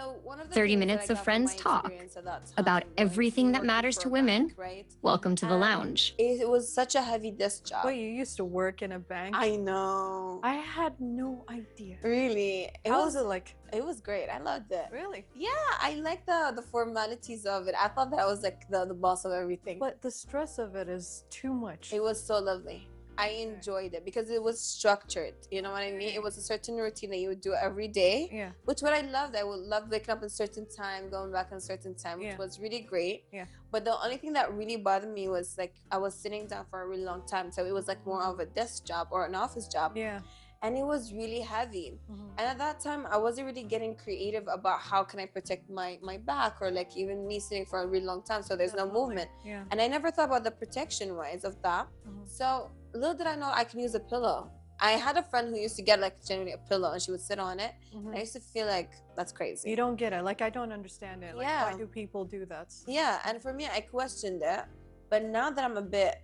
So one of the 30 things minutes that I of got from friends my talk experience at that time about was everything that working matters for to a women. bank, right? Welcome to the lounge. It was such a heavy desk job. Wait, you used to work in a bank? I know. I had no idea. Really? How was it like? It was great. I loved it. Really? Yeah, I like the formalities of it. I thought that was like the boss of everything. But the stress of it is too much. It was so lovely. I enjoyed it because it was structured. You know what I mean? It was a certain routine that you would do every day. Yeah. Which what I loved. I would love waking up at a certain time, going back at a certain time, which was really great. Yeah. But the only thing that really bothered me was like I was sitting down for a really long time. So it was like more of a desk job or an office job. Yeah. And it was really heavy. And at that time I wasn't really getting creative about how can I protect my back, or like even me sitting for a really long time so there's no movement. Yeah. And I never thought about the protection wise of that. So little did I know I can use a pillow. I had a friend who used to get like generally a pillow and she would sit on it. And I used to feel like that's crazy. You don't get it. Like I don't understand it. Like Yeah. why do people do that? Yeah, and for me I questioned it. But now that I'm a bit,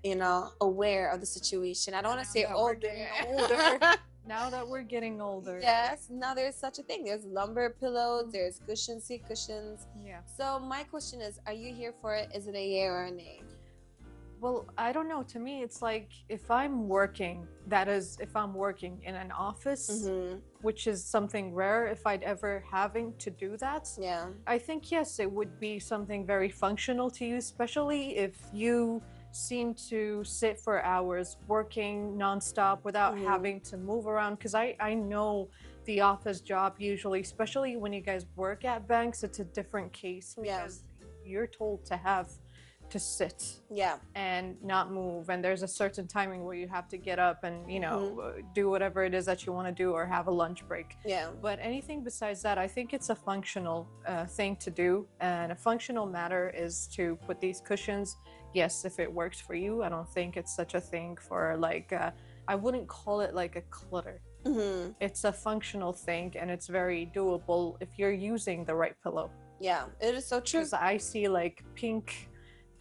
aware of the situation, I don't want to say older. Now that we're getting older. Yes, now there's such a thing. There's lumbar pillows, there's cushions, seat cushions. Yeah. So my question is, are you here for it? Is it a yay or a nay? Well, I don't know. To me, it's like if I'm working, if I'm working in an office, which is something rare if I'd ever having to do that. Yeah. I think, yes, it would be something very functional to you, especially if you seem to sit for hours working nonstop without having to move around. Because I know the office job usually, especially when you guys work at banks, it's a different case because you're told to sit and not move, and there's a certain timing where you have to get up and do whatever it is that you want to do or have a lunch break. But anything besides that, I think it's a functional thing to do, and a functional matter is to put these cushions. Yes, if it works for you. I don't think it's such a thing for like I wouldn't call it like a clutter. It's a functional thing, and it's very doable if you're using the right pillow. Yeah, it is so true. Because I see like pink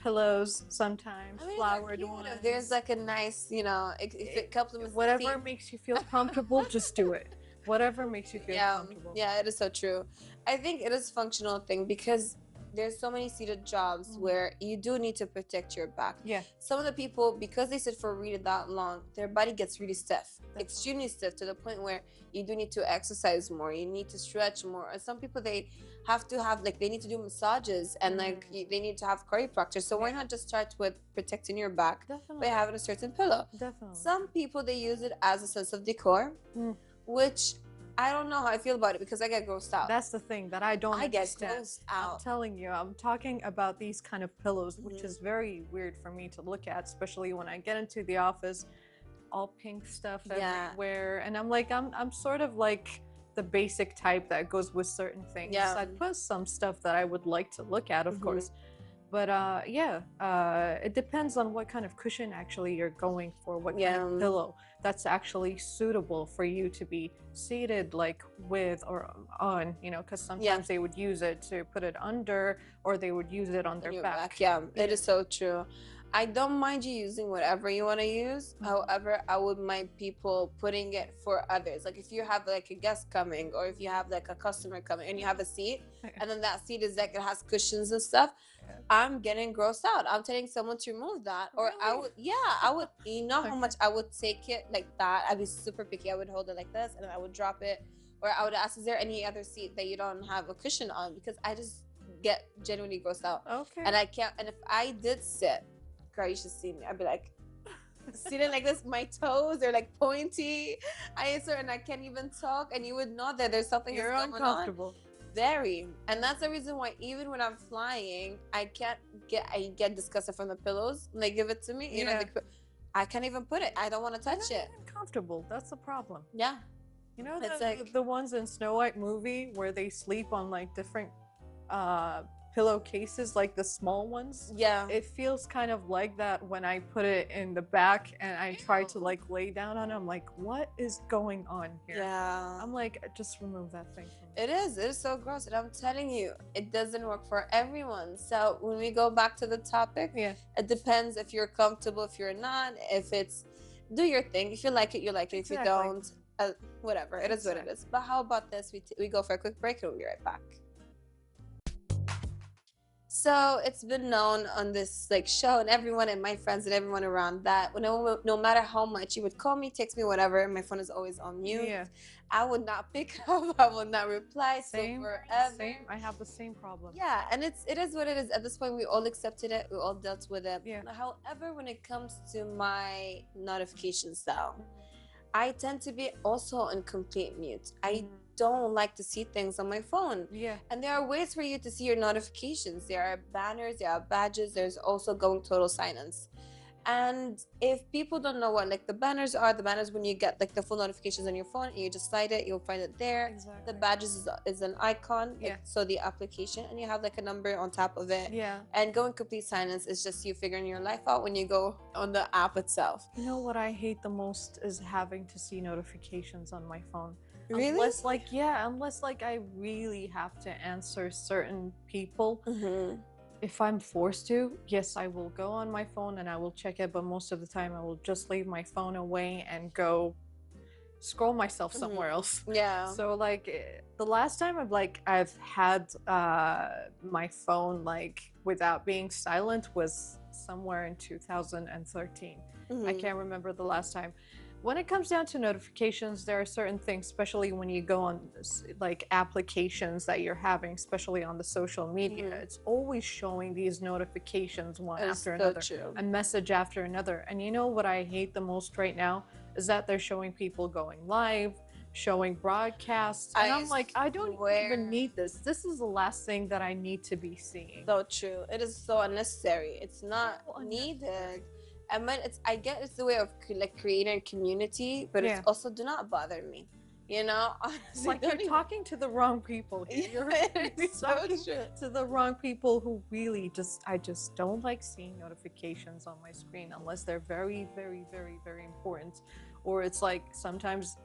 pillows sometimes, flowered ones. If there's like a nice, if it complements whatever makes you feel comfortable, just do it. Whatever makes you feel comfortable. Yeah, it is so true. I think it is a functional thing because there's so many seated jobs where you do need to protect your back. Yeah. Some of the people, because they sit for really that long, their body gets really stiff, extremely stiff, to the point where you do need to exercise more. You need to stretch more. And some people, they have to have they need to do massages and they need to have chiropractors. So why not just start with protecting your back by having a certain pillow? Definitely. Some people, they use it as a sense of decor, which I don't know how I feel about it because I get grossed out. That's the thing that I don't understand. I get grossed out. I'm telling you, I'm talking about these kind of pillows, which is very weird for me to look at, especially when I get into the office, all pink stuff everywhere, and I'm like, I'm sort of like the basic type that goes with certain things. Yeah. I'd put some stuff that I would like to look at, of course. But it depends on what kind of cushion actually you're going for, what kind of pillow that's actually suitable for you to be seated like with or on, because sometimes they would use it to put it under, or they would use it on their back. Yeah, it is so true. I don't mind you using whatever you want to use. However, I would mind people putting it for others. Like if you have like a guest coming, or if you have like a customer coming and you have a seat, and then that seat is like, it has cushions and stuff, I'm getting grossed out. I'm telling someone to remove that. Or I would, how much I would take it like that. I'd be super picky. I would hold it like this and then I would drop it. Or I would ask, is there any other seat that you don't have a cushion on? Because I just get genuinely grossed out. Okay. And I can't, and if I did sit, girl, you should see me. I'd be like sitting like this, my toes are like pointy. I can't even talk, and you would know that there's something You're that's going uncomfortable. on. Very. And that's the reason why even when I'm flying, I get disgusted from the pillows when they give it to me. I can't even put it. I don't want to touch it. Uncomfortable. That's the problem. Yeah. It's like the ones in Snow White movie where they sleep on like different pillowcases, like the small ones. Yeah. It feels kind of like that when I put it in the back and I try to like lay down on it. I'm like, what is going on here? Yeah. I'm like, just remove that thing from me. It is so gross, and I'm telling you, it doesn't work for everyone. So when we go back to the topic, it depends if you're comfortable, if you're not, if it's, do your thing. If you like it, you like it. If you don't, whatever. It is what it is. But how about this? We go for a quick break and we'll be right back. So it's been known on this like show, and everyone and my friends and everyone around that no matter how much you would call me, text me, whatever, my phone is always on mute. Yeah. I would not pick up. I would not reply. Same. So forever. Same. I have the same problem. Yeah, and it is what it is. At this point, we all accepted it. We all dealt with it. Yeah. However, when it comes to my notifications, though, I tend to be also on complete mute. I don't like to see things on my phone. Yeah. And there are ways for you to see your notifications. There are banners, there are badges, there's also going total silence. And if people don't know what like the banners are, the banners when you get like the full notifications on your phone and you just slide it, you'll find it there. Exactly. The badges is an icon, like, Yeah. so the application, and you have like a number on top of it. Yeah. And going complete silence is just you figuring your life out when you go on the app itself. You know what I hate the most is having to see notifications on my phone. Really? Unless like I really have to answer certain people. If I'm forced to, yes, I will go on my phone and I will check it, but most of the time I will just leave my phone away and go scroll myself somewhere else. Yeah. So like the last time I've had my phone like without being silent was somewhere in 2013. I can't remember the last time. When it comes down to notifications, there are certain things, especially when you go on like applications that you're having, especially on the social media, it's always showing these notifications one after another, a message after another. And you know what I hate the most right now is that they're showing people going live, showing broadcasts, and I'm like, I don't even need this. This is the last thing that I need to be seeing. So true. It is so unnecessary. It's not needed. I mean, I get it's the way of like creating a community, but it's also do not bother me. You know, honestly, like you're talking to the wrong people. You're talking to the wrong people who really I just don't like seeing notifications on my screen unless they're very, very, very, very important. Or it's like sometimes,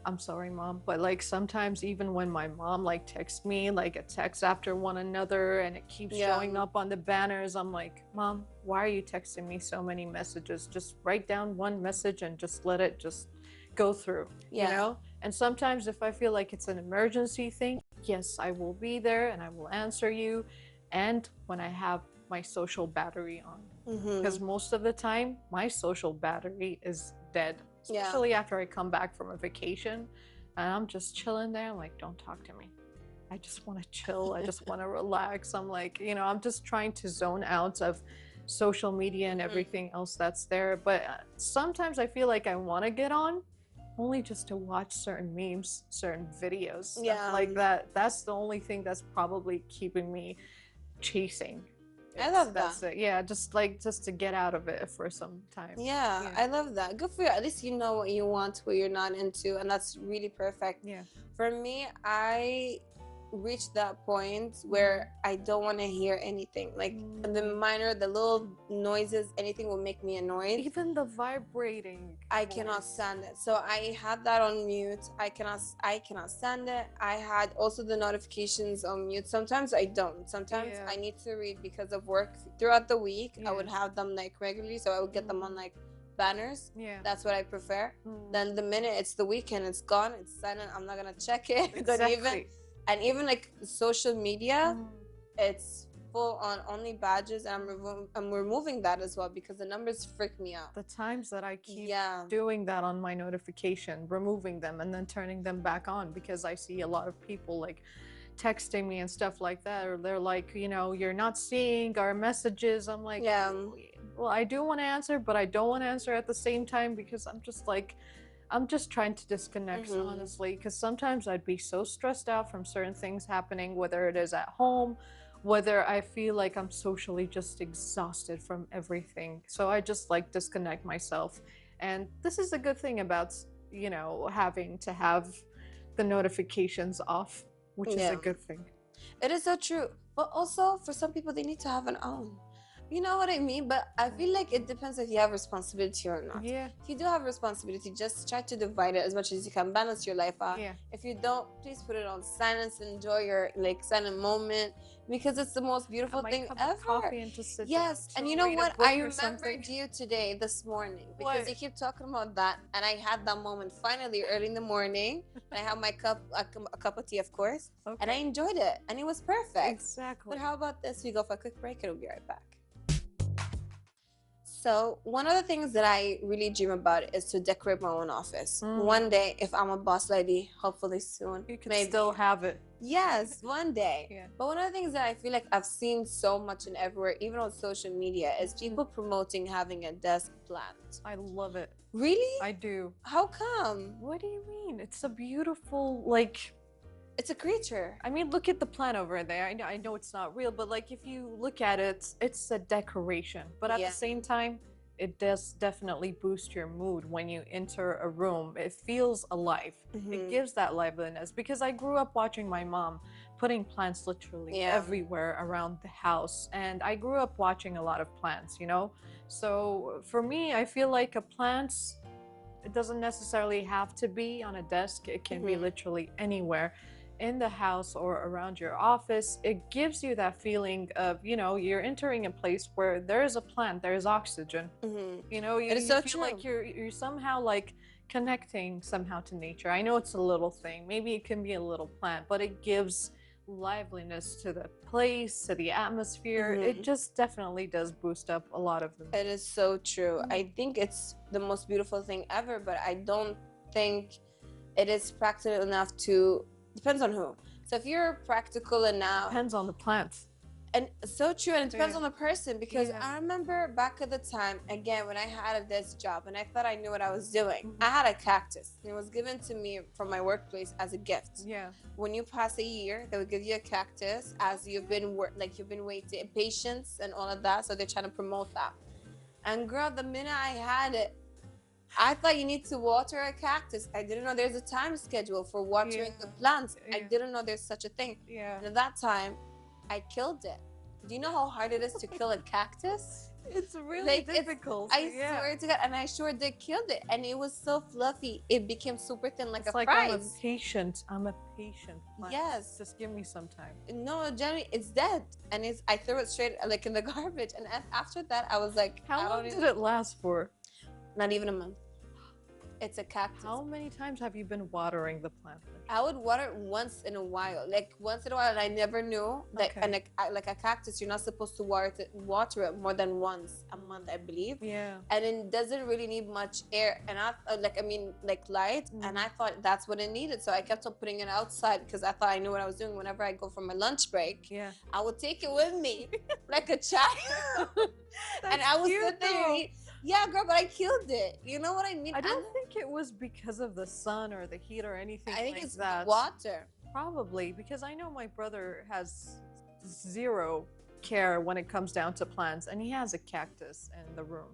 I'm sorry, Mom, but like sometimes even when my mom like texts me like a text after one another and it keeps showing up on the banners, I'm like, Mom, why are you texting me so many messages? Just write down one message and just let it just go through, you know? And sometimes if I feel like it's an emergency thing, yes, I will be there and I will answer you. And when I have my social battery on, because most of the time my social battery is dead. Especially after I come back from a vacation and I'm just chilling there. I'm like, don't talk to me. I just want to chill. I just want to relax. I'm like, you know, I'm just trying to zone out of social media and everything else that's there. But sometimes I feel like I want to get on only just to watch certain memes, certain videos, stuff like that. That's the only thing that's probably keeping me chasing. I love that. That's it. Yeah, just to get out of it for some time. Yeah, I love that. Good for you. At least you know what you want, what you're not into, and that's really perfect. Yeah. For me, I reached that point where I don't want to hear anything. Like the little noises, anything will make me annoyed. Even the vibrating. I cannot stand it. So I had that on mute. I cannot stand it. I had also the notifications on mute. Sometimes I don't. Sometimes I need to read because of work throughout the week. I would have them like regularly, so I would get them on like banners. That's what I prefer. Then the minute it's the weekend, it's gone, it's silent. I'm not gonna check it. Exactly. Even like social media, it's full on only badges, and I'm removing that as well because the numbers freak me out. The times that I keep doing that on my notification, removing them and then turning them back on because I see a lot of people like texting me and stuff like that, or they're like, you know, you're not seeing our messages. I'm like, well, I do want to answer, but I don't want to answer at the same time because I'm just trying to disconnect, honestly, because sometimes I'd be so stressed out from certain things happening, whether it is at home, whether I feel like I'm socially just exhausted from everything. So I just like disconnect myself. And this is a good thing about, you know, having to have the notifications off, which is a good thing. It is so true. But also for some people, they need to have an own. You know what I mean? But I feel like it depends if you have responsibility or not. Yeah. If you do have responsibility, just try to divide it as much as you can. Balance your life out. Yeah. If you don't, please put it on silence. Enjoy your like silent moment, because it's the most beautiful thing ever. Coffee and just sit Yes, down and to you know read a what? book I or something. remembered you today, this morning, because What? you keep talking about that, and I had that moment finally early in the morning. And I have my a cup of tea, of course, and I enjoyed it, and it was perfect. Exactly. But how about this? We go for a quick break, and we'll be right back. So one of the things that I really dream about is to decorate my own office. One day, if I'm a boss lady, hopefully soon, you can still have it. Yes, one day. Yeah. But one of the things that I feel like I've seen so much and everywhere, even on social media, is people promoting having a desk plant. I love it. Really? I do. How come? What do you mean? It's a beautiful, like, it's a creature. I mean, look at the plant over there. I know it's not real, but like if you look at it, it's a decoration. But at the same time, it does definitely boost your mood when you enter a room. It feels alive. It gives that liveliness, because I grew up watching my mom putting plants literally everywhere around the house. And I grew up watching a lot of plants, you know? So for me, I feel like a plant, it doesn't necessarily have to be on a desk. It can be literally anywhere in the house or around your office. It gives you that feeling of, you know, you're entering a place where there is a plant, there is oxygen. You know, you feel like you're somehow like connecting somehow to nature. I know it's a little thing, maybe it can be a little plant, but it gives liveliness to the place, to the atmosphere. It just definitely does boost up a lot of them. It is so true. I think it's the most beautiful thing ever, but I don't think it is practical enough to. Depends on who. So if you're practical enough, depends on the plants. And so true, and it depends on the person, because I remember back at the time, again, when I had this job and I thought I knew what I was doing. I had a cactus, and it was given to me from my workplace as a gift. When you pass a year, they would give you a cactus as you've been waiting, patience and all of that. So they're trying to promote that. And girl, the minute I had it, I thought you need to water a cactus. I didn't know there's a time schedule for watering the plants. I didn't know there's such a thing. And at that time, I killed it. Do you know how hard it is to kill a cactus? It's really difficult. I swear to God, and I sure did killed it, and it was so fluffy. It became super thin, like a fries. I'm a patient plant. Yes. Just give me some time. No, Jenny, it's dead, and I threw it straight like in the garbage. And after that, I was like, how long did it last for? Not even a month. It's a cactus. How many times have you been watering the plant? I would water it once in a while, and I never knew that. And like a cactus, you're not supposed to water it more than once a month, I believe. And it doesn't really need much air, and light. And I thought that's what it needed, so I kept on putting it outside because I thought I knew what I was doing. Whenever I go for my lunch break, I would take it with me like a child, and I would sit there and eat. Yeah, girl, but I killed it. You know what I mean? I don't think it was because of the sun or the heat or anything. I think like it's that. Water. Probably, because I know my brother has zero care when it comes down to plants, and he has a cactus in the room.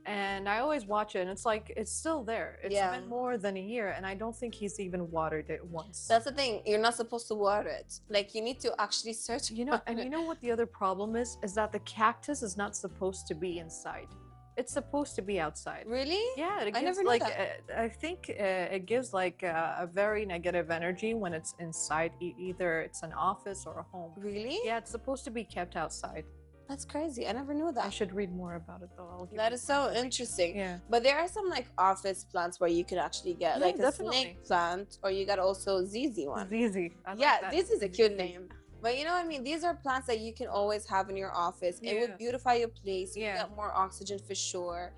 And I always watch it, and it's like, it's still there. It's been more than a year, and I don't think he's even watered it once. That's the thing. You're not supposed to water it. Like, you need to actually search. You know, and you know what the other problem is that the cactus is not supposed to be inside. It's supposed to be outside. Really? Yeah, it gives, I never knew that. I think it gives like a very negative energy when it's inside. Either it's an office or a home. Really? Yeah, it's supposed to be kept outside. That's crazy. I never knew that. I should read more about it though. That is so interesting. Yeah. But there are some like office plants where you can actually get like a snake plant, or you got also ZZ one. ZZ. This is a cute name. But you know what I mean? These are plants that you can always have in your office. It would beautify your place. You get more oxygen for sure.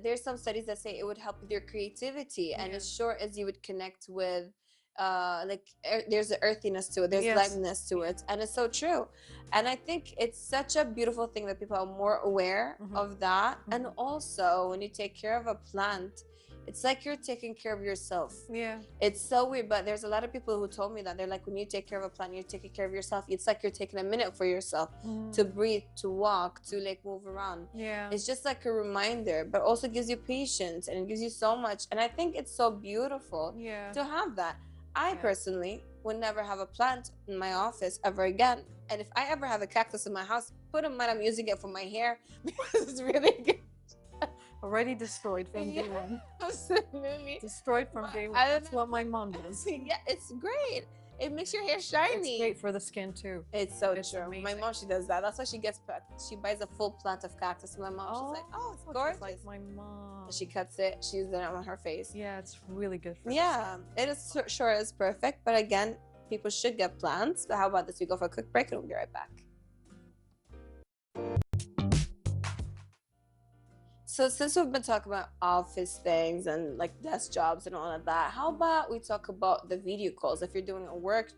There's some studies that say it would help with your creativity. And as sure as you would connect with, there's an earthiness to it. There's liveliness to it. And it's so true. And I think it's such a beautiful thing that people are more aware of that. And also, when you take care of a plant, it's like you're taking care of yourself. It's so weird, but there's a lot of people who told me that. They're like, when you take care of a plant, you're taking care of yourself. It's like you're taking a minute for yourself to breathe, to walk, to like move around. It's just like a reminder, but also gives you patience, and it gives you so much. And I think it's so beautiful to have that. I personally would never have a plant in my office ever again. And if I ever have a cactus in my house, put in mind I'm using it for my hair because it's really good. Already destroyed from day one. Absolutely. Destroyed from day one. That's what my mom does. Yeah, it's great. It makes your hair shiny. It's great for the skin too. It's so true. Amazing. My mom, she does that. That's why she buys a full plant of cactus. My mom, she's like, oh, it's gorgeous. Like my mom. She cuts it. She uses it on her face. Yeah, it's really good for the skin. It is sure is perfect. But again, people should get plants. But how about this? We go for a quick break and we'll be right back. So since we've been talking about office things and like desk jobs and all of that, how about we talk about the video calls? If you're doing a work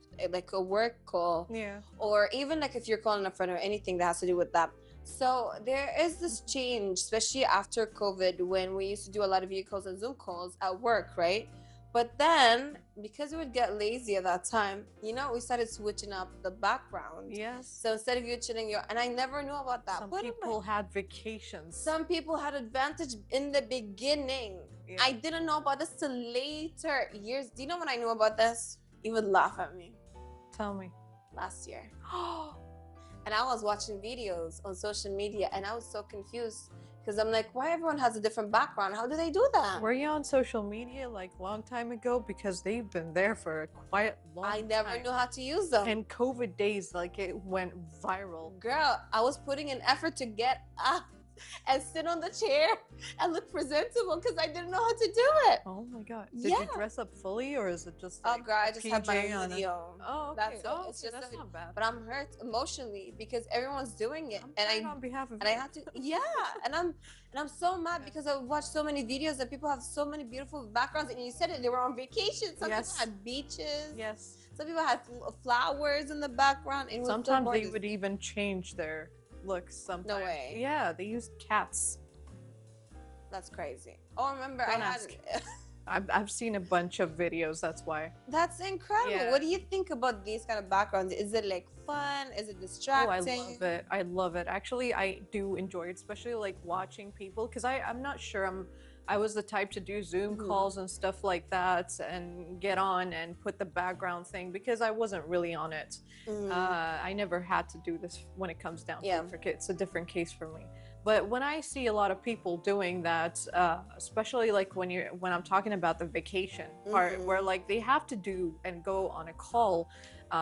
call, or even like if you're calling a friend or anything that has to do with that. So there is this change, especially after COVID, when we used to do a lot of video calls and Zoom calls at work, right? But then, because we would get lazy at that time, you know, we started switching up the background. Yes. So instead of you chilling and I never knew about that. Some people had vacations. Some people had advantage in the beginning. Yeah. I didn't know about this till later years. Do you know when I knew about this? You would laugh at me. Tell me. Last year. And I was watching videos on social media and I was so confused. Because I'm like, why everyone has a different background? How do they do that? Were you on social media like a long time ago? Because they've been there for quite a long time. I never knew how to use them. And COVID days, like it went viral. Girl, I was putting an effort to get up and sit on the chair and look presentable because I didn't know how to do it. Oh my God. Did you dress up fully or is it just like oh girl, I just have my video. Oh, okay. That's all. It's just that's not bad. But I'm hurt emotionally because everyone's doing it. I'm on behalf of I had to and I'm so mad because I watched so many videos and people have so many beautiful backgrounds and you said it, they were on vacation. Some people had beaches. Yes. Some people had flowers in the background. It was sometimes they would even change their looks sometimes. No way. Yeah, they used cats. That's crazy. Oh, remember I've seen a bunch of videos, that's why. That's incredible. Yeah. What do you think about these kind of backgrounds? Is it like fun? Is it distracting? Oh, I love it. I love it. Actually, I do enjoy it, especially like watching people because I'm not sure I was the type to do Zoom calls and stuff like that and get on and put the background thing because I wasn't really on it. I never had to do this when it comes down to it. It's a different case for me. But when I see a lot of people doing that, especially like when I'm talking about the vacation part where like they have to do and go on a call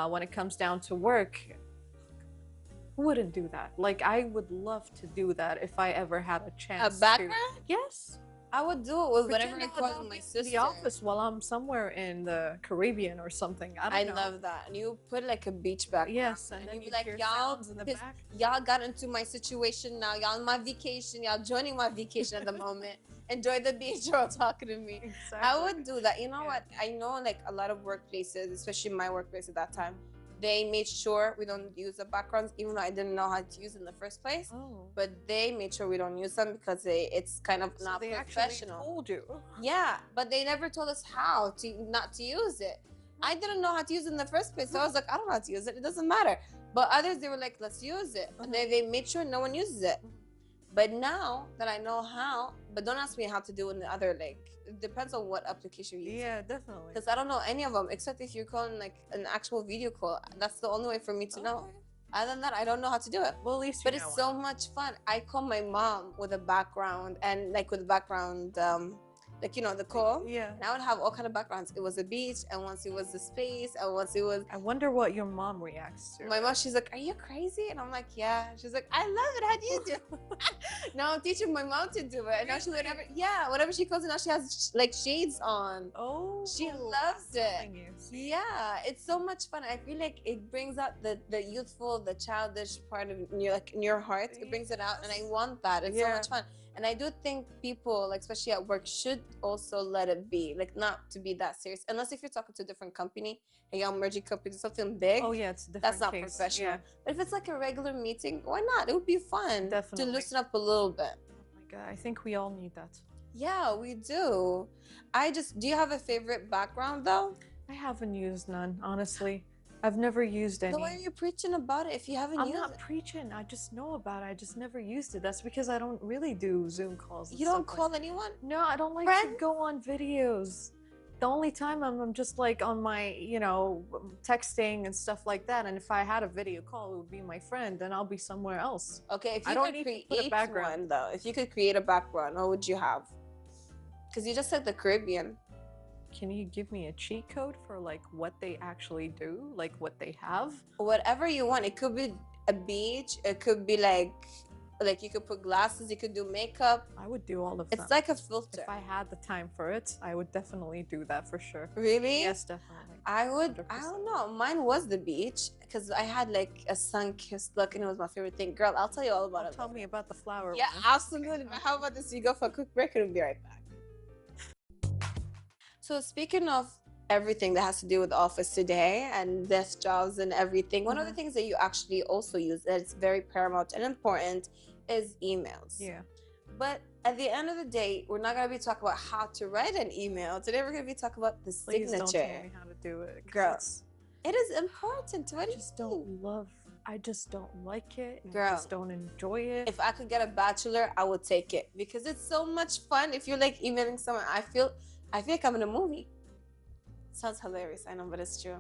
when it comes down to work, who wouldn't do that? Like I would love to do that if I ever had a chance. A background? Yes. I would do it with whenever I call my sister. The office while I'm somewhere in the Caribbean or something. I don't know. Love that. And you put like a beach background. Yes, and then you like y'all got into my situation now. Y'all on my vacation. Y'all joining my vacation at the moment. Enjoy the beach. You're all talking to me. Exactly. I would do that. You know what? I know like a lot of workplaces, especially my workplace at that time, they made sure we don't use the backgrounds, even though I didn't know how to use it in the first place. But they made sure we don't use them because it's kind of not they professional. Actually told you. Yeah, but they never told us how to not to use it. I didn't know how to use it in the first place, so I was like, I don't know how to use it. It doesn't matter. But others, they were like, let's use it, and they made sure no one uses it. But now that I know how, but don't ask me how to do it in the other like. It depends on what application you use. Yeah, definitely. Because I don't know any of them except if you're calling like an actual video call. That's the only way for me to know. Other than that, I don't know how to do it. Well, at least but it's so much fun. I call my mom with a background and like with background, like you know the call. Yeah. And I would have all kind of backgrounds. It was a beach, and once it was the space, and once it was. I wonder what your mom reacts to. My mom, she's like, "Are you crazy?" And I'm like, "Yeah." She's like, "I love it. How do you do?" Now I'm teaching my mom to do it, and now she whenever she calls it, now she has like shades on. Oh. She loves it. Yeah, it's so much fun. I feel like it brings out the youthful, the childish part of in your heart. It brings it out, and I want that. It's so much fun. And I do think people, like especially at work, should also let it be, like not to be that serious. Unless if you're talking to a different company, a young merging company, something big. Oh yeah, it's a different That's not case. professional. Yeah. But if it's like a regular meeting, why not? It would be fun Definitely. to loosen up a little bit. Oh my God, I think we all need that. Yeah, we do. Do you have a favorite background though? I haven't used none, honestly. I've never used any. So why are you preaching about it if you haven't used it? I'm not preaching. I just know about it. I just never used it. That's because I don't really do Zoom calls. You don't call anyone? No, I don't like to go on videos. The only time I'm just like on my, you know, texting and stuff like that. And if I had a video call, it would be my friend, and I'll be somewhere else. Okay, if I you don't could need to create put a background. one though, if you could create a background, what would you have? Because you just said the Caribbean. Can you give me a cheat code for like what they actually do, like what they have? Whatever you want. It could be a beach. It could be like you could put glasses. You could do makeup. I would do all of them. It's like a filter. If I had the time for it, I would definitely do that for sure. Really? Yes, definitely. I would. 100%. I don't know. Mine was the beach because I had like a sun-kissed look, and it was my favorite thing. Girl, I'll tell you all about it. Tell me about the flower. Yeah, one. absolutely. But how about this? You go for a quick break, and we'll be right back. So speaking of everything that has to do with office today and desk jobs and everything, one of the things that you actually also use that's very paramount and important is emails. Yeah. But at the end of the day, we're not going to be talking about how to write an email. Today we're going to be talking about the Please signature. don't tell me how to do it. Girls, it is important. What I just don't like it. Girl, I just don't enjoy it. If I could get a bachelor, I would take it because it's so much fun. If you're like emailing someone, I feel like I'm in a movie. Sounds hilarious, I know, but it's true.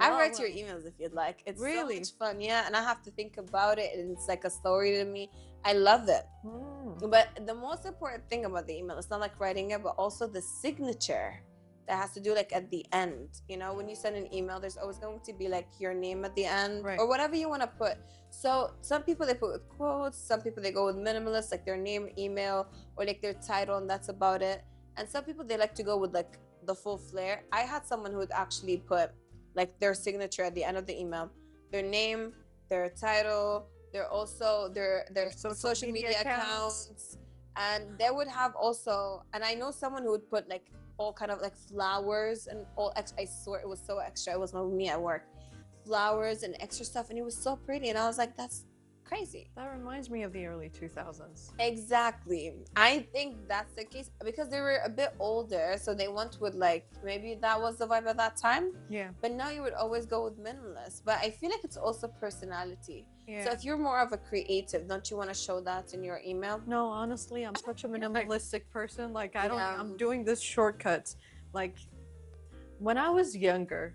I write your emails if you'd like. It's really so much fun, yeah. And I have to think about it, and it's like a story to me. I love it. But the most important thing about the email, it's not like writing it, but also the signature that has to do like at the end. You know, when you send an email, there's always going to be like your name at the end, or whatever you want to put. So some people they put with quotes, some people they go with minimalist, like their name, email, or like their title, and that's about it. And some people they like to go with like the full flair. I had someone who would actually put like their signature at the end of the email, their name, their title, their social media accounts, and they would have also, and I know someone who would put like all kind of like flowers and all extra. I swear it was so extra. It was not me at work, flowers and extra stuff, and it was so pretty, and I was like, that's crazy. That reminds me of the early 2000s. Exactly. I think that's the case because they were a bit older, so they went with like, maybe that was the vibe at that time. Yeah. But now you would always go with minimalist. But I feel like it's also personality. Yeah. So if you're more of a creative, don't you want to show that in your email? No, honestly, I'm such a minimalistic person. Like I'm doing this shortcuts. Like when I was younger,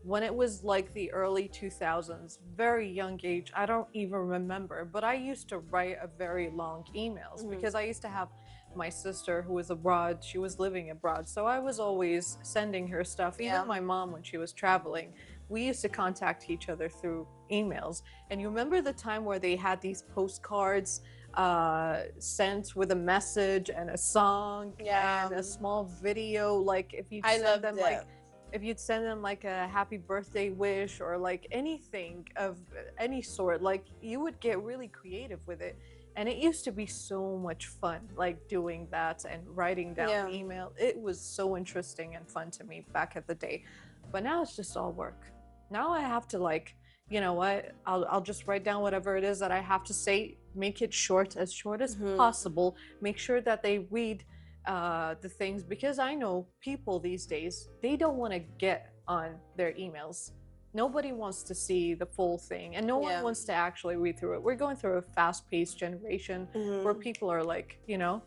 when it was like the early 2000s, very young age, I don't even remember, but I used to write a very long emails because I used to have my sister who was abroad. She was living abroad, so I was always sending her stuff. Even my mom, when she was traveling, we used to contact each other through emails. And you remember the time where they had these postcards sent with a message and a song and a small video, like if you send them if you'd send them like a happy birthday wish or like anything of any sort, like you would get really creative with it. And it used to be so much fun, like doing that and writing down email. It was so interesting and fun to me back at the day. But now it's just all work. Now I have to like, you know what, I'll just write down whatever it is that I have to say, make it short as possible, make sure that they read the things, because I know people these days, they don't want to get on their emails. Nobody wants to see the full thing, and no one wants to actually read through it. We're going through a fast-paced generation where people are like, you know,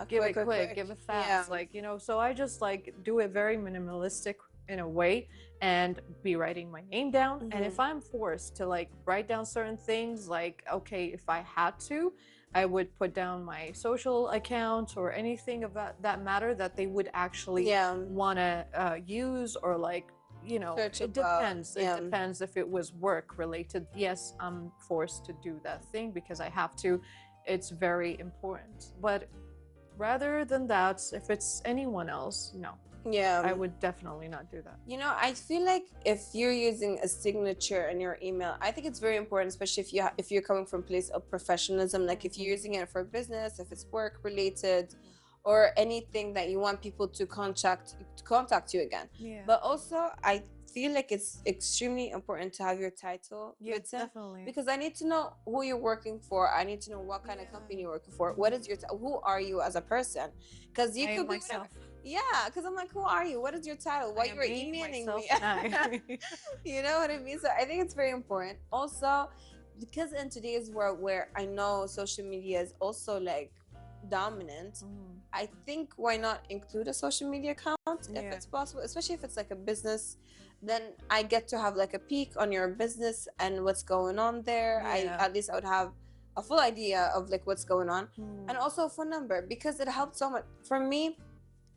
give it quick, give it fast, like, you know. So I just like do it very minimalistic in a way and be writing my name down. And if I'm forced to like write down certain things, like, okay, if I had to, I would put down my social account or anything of that matter that they would actually want to use, or like, you know, it depends. It depends if it was work related. Yes, I'm forced to do that thing because I have to. It's very important. But rather than that, if it's anyone else, no. I would definitely not do that. You know, I feel like if you're using a signature in your email, I think it's very important, especially if you're coming from a place of professionalism. Like if you're using it for business, if it's work related, or anything that you want people to contact you again. But also, I feel like it's extremely important to have your title written, definitely, because I need to know who you're working for. I need to know what kind of company you're working for. What is your who are you as a person? Because you could be myself. Because I'm like, who are you? What is your title? Why you're emailing me? You know what I mean? So I think it's very important. Also, because in today's world where I know social media is also like dominant, I think why not include a social media account if it's possible, especially if it's like a business. Then I get to have like a peek on your business and what's going on there. At least I would have a full idea of like what's going on, and also a phone number, because it helped so much. For me,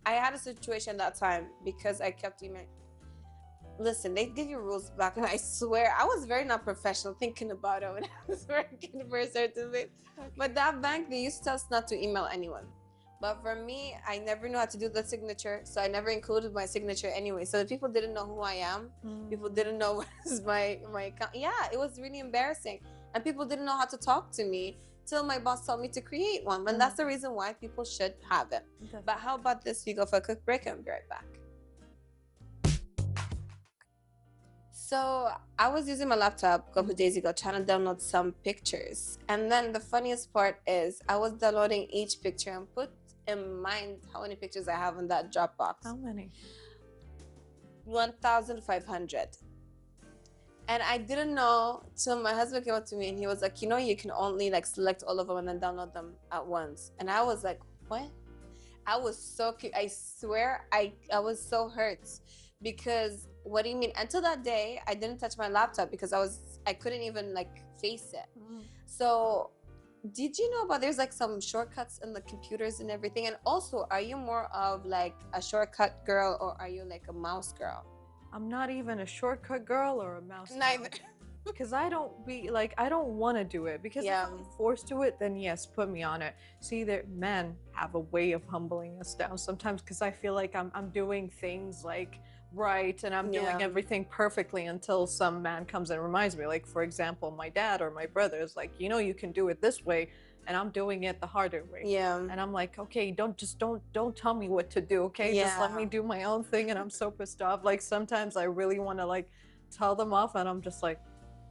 I had a situation that time because I kept emailing. Listen, they give you rules back, and I swear I was very not professional thinking about it when I was working for a certain bit. But that bank, they used to tell us not to email anyone. But for me, I never knew how to do the signature, so I never included my signature anyway. So people didn't know who I am. People didn't know what is my account. Yeah, it was really embarrassing, and people didn't know how to talk to me till my boss told me to create one. And that's the reason why people should have it. But how about this? We go for a quick break and be right back. So I was using my laptop a couple of days ago trying to download some pictures. And then the funniest part is I was downloading each picture and put in mind how many pictures I have in that Dropbox. How many? 1,500. And I didn't know till my husband came up to me and he was like, you know, you can only like select all of them and then download them at once. And I was like, what? I was so cute. I swear I was so hurt, because what do you mean? Until that day, I didn't touch my laptop because I couldn't even like face it. So did you know about there's like some shortcuts in the computers and everything? And also, are you more of like a shortcut girl, or are you like a mouse girl? I'm not even a shortcut girl or a mouse girl. Neither. Because I don't want to do it. Because if I'm forced to it, then yes, put me on it. See, men have a way of humbling us down sometimes, because I feel like I'm doing things like right, and I'm doing everything perfectly until some man comes and reminds me. Like, for example, my dad or my brother is like, you know, you can do it this way, and I'm doing it the harder way. And I'm like, okay, don't tell me what to do, okay? Just let me do my own thing. And I'm so pissed off. Like, sometimes I really want to like tell them off, and I'm just like,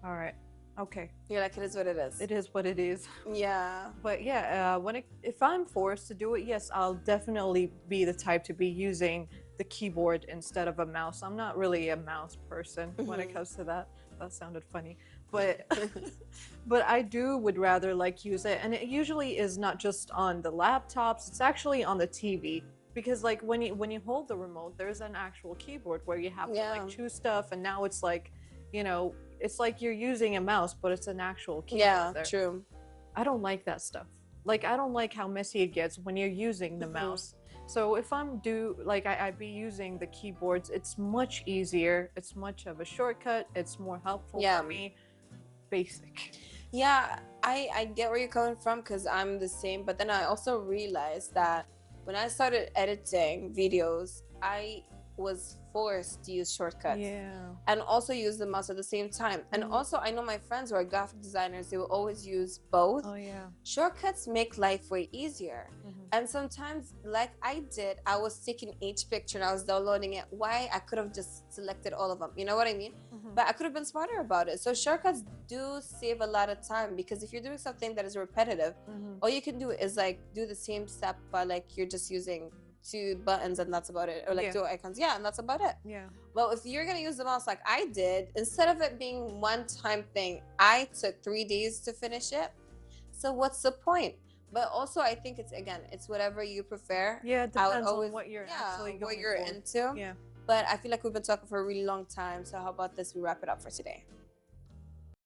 all right, okay. You're like, it is what it is. It is what it is. Yeah. But yeah, if I'm forced to do it, yes, I'll definitely be the type to be using the keyboard instead of a mouse. I'm not really a mouse person when it comes to that. That sounded funny. But but I would rather like use it. And it usually is not just on the laptops, it's actually on the TV. Because like when you hold the remote, there's an actual keyboard where you have to like choose stuff, and now it's like, you know, it's like you're using a mouse, but it's an actual keyboard there. True. I don't like that stuff. Like, I don't like how messy it gets when you're using the mouse. So if I'd be using the keyboards, it's much easier. It's much of a shortcut. It's more helpful for me. Basic. Yeah, I get where you're coming from, because I'm the same. But then I also realized that when I started editing videos, I was forced to use shortcuts and also use the mouse at the same time. And also, I know my friends who are graphic designers, they will always use both. Shortcuts make life way easier. And sometimes, like I did, I was taking each picture and I was downloading it. Why? I could have just selected all of them, you know what I mean? But I could have been smarter about it. So shortcuts do save a lot of time, because if you're doing something that is repetitive, all you can do is like do the same step, but like you're just using 2 buttons and that's about it, or like 2 icons, and that's about it. Well, if you're gonna use the mouse like I did, instead of it being one-time thing, I took 3 days to finish it. So what's the point? But also, I think it's whatever you prefer. It depends on what you're actually going what you're into. But I feel like we've been talking for a really long time, so how about this, we wrap it up for today?